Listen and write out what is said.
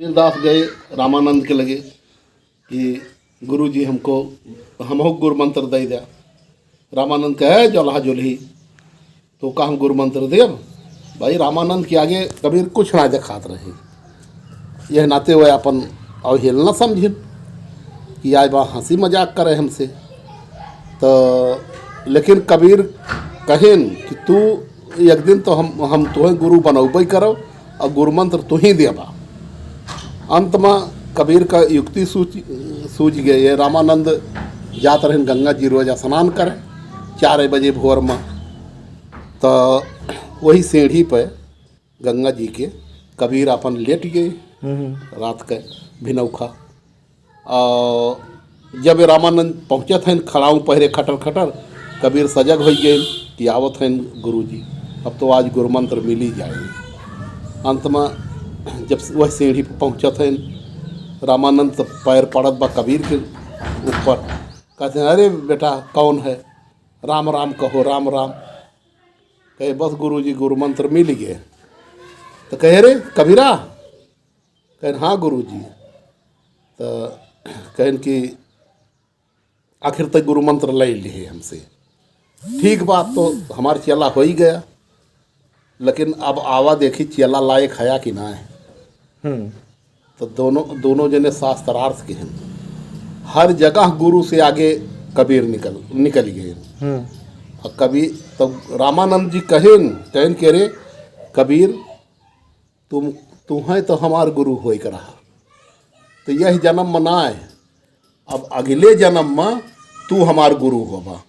दास गए रामानंद के लगे कि गुरु जी हमको हमको गुरु मंत्र दे दिया। रामानंद कहे जोल्हा जोल्ही तो का हम गुरु मंत्र देव। भाई रामानंद के आगे कबीर कुछ ना दिखात रहे। यह नाते हुए अपन अवहेलना समझिन कि आज बा हंसी मजाक करे हमसे। तो लेकिन कबीर कहेन कि तू एक दिन तो हम तुम्हें गुरु बनौबे करो और गुरु मंत्र तू ही देबा। अंत में कबीर का युक्ति सूझ गई। रामानंद जात रहन गंगा जी रोज स्नान करें 4 बजे भोर में। तो वही सीढ़ी पर गंगा जी के कबीर अपन लेट गए रात के भिनौखा। और जब रामानंद पहुँचे थे खड़ाऊँ पहरे खटर खटर कबीर सजग हो गए कि आवत हैं गुरु जी, अब तो आज गुरु मंत्र मिल ही जाएगी। अंत में जब वह सीढ़ी पर पहुँचा थे रामानंद तो पैर पड़त बा कबीर के ऊपर। कहते हैं अरे बेटा कौन है, राम राम कहो राम राम। कहे बस गुरु जी गुरु मंत्र मिल गए। तो कहे रे कबीरा, कहें हाँ गुरु जी। तो कहें कि आखिर तक गुरु मंत्र ले लिए हमसे। ठीक बात तो हमार चेला हो ही गया, लेकिन अब आवा देखी चेला लायक है कि ना है। तो दोनों जने शास्त्रार्थ के हैं। हर जगह गुरु से आगे कबीर निकल गए। और कबीर तो रामानंद जी कहें के रे कबीर तुम है तो हमार गुरु होई करा। तो यह जन्म मनाए, अब अगले जन्म में तू हमार गुरु होगा।